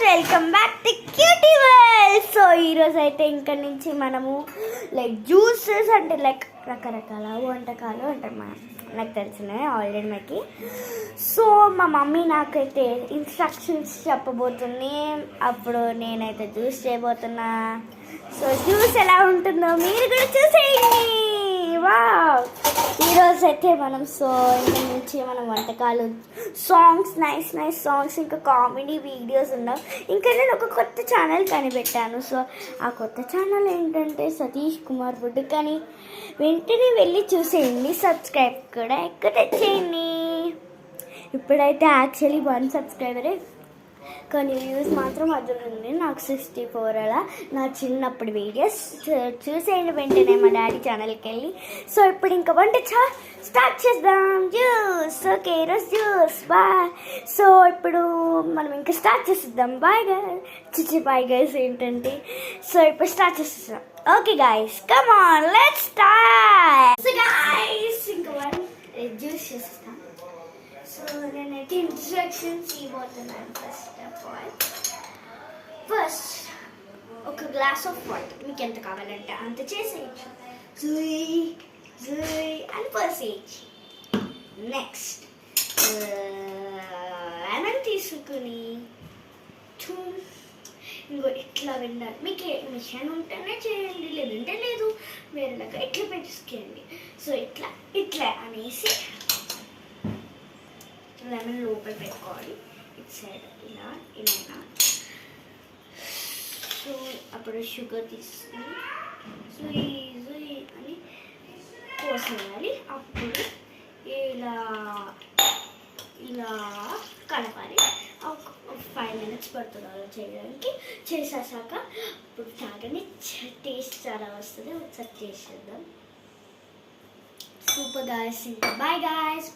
Welcome back to QT world. So ఈరోజు అయితే ఇంకా నుంచి మనము లైక్ జ్యూసెస్ అంటే లైక్ రకరకాల వంటకాలు అంటే నాకు తెలిసినవి ఆల్రెడీ మనకి. సో మా మమ్మీ నాకైతే ఇన్స్ట్రక్షన్స్ చెప్పబోతుంది, అప్పుడు నేనైతే జ్యూస్ చేయబోతున్నా. సో జ్యూస్ ఎలా ఉంటుందో మీరు కూడా చూసేయండి. వావ్, ఈరోజు అయితే మనం ఇంక నుంచి మనం వంటకాలు, సాంగ్స్, నైస్ సాంగ్స్, ఇంకా కామెడీ వీడియోస్ ఉన్నాం. ఇంకా నేను ఒక కొత్త ఛానల్ కనిపెట్టాను. సో ఆ కొత్త ఛానల్ ఏంటంటే సతీష్ కుమార్ ఫుడ్. కానీ వెంటనే వెళ్ళి చూసేయండి, సబ్స్క్రైబ్ కూడా ఎక్కువ తెచ్చేయండి. ఇప్పుడైతే యాక్చువల్లీ 1 సబ్స్క్రైబరే, కానీ వ్యూస్ మాత్రం అదురుంది. నాకు 64 అలా. నా చిన్నప్పుడు వీడియోస్ చూసేయండి వెంటనే మా డాడీ ఛానల్కి వెళ్ళి. సో ఇప్పుడు ఇంకా వంట స్టార్ట్ చేద్దాం. జ్యూస్ ఓకే, ఈరోజు జ్యూస్ బాయ్. సో ఇప్పుడు మనం ఇంకా స్టార్ట్ చేసేద్దాం. బాయ్ గైస్ ఏంటంటే. సో ఇప్పుడు స్టార్ట్ చేసేద్దాం. Okay guys, come on, let's start. So guys ఇంకా జ్యూస్ చేసేస్తాం. సో నేనైతే ఇన్స్ట్రక్షన్స్ ఇవ్వబోతున్నాను. ఫస్ట్ ఒక గ్లాస్ ఆఫ్ వాటర్, మీకు ఎంత కావాలంటే అంత చేసేయచ్చు. అని పోసేయచ్చు. నెక్స్ట్ లెమన్ తీసుకుని ఇంకో ఇట్లా విండాలి. మీకు మిషన్ ఉంటేనే చేయండి, లేదంటే లేదు, వేరేలాగా ఇట్లా పెట్టేసుకోండి. సో ఇట్లా అనేసి లెమన్ లోపల పెట్టుకోవాలి, ఇటు సైడ్ ఇలా. సో అప్పుడు షుగర్ తీసుకుని జుయ్ అని పోసేయాలి. అప్పుడు ఇలా కలపాలి. ఒక 5 minutes పడుతుంది అలా చేయడానికి. చేసేసాక ఇప్పుడు తాగని టేస్ట్ చాలా వస్తుంది. ఒకసారి చేసేద్దాం. Super guys. ఇంకా బాయ్ గాయస్.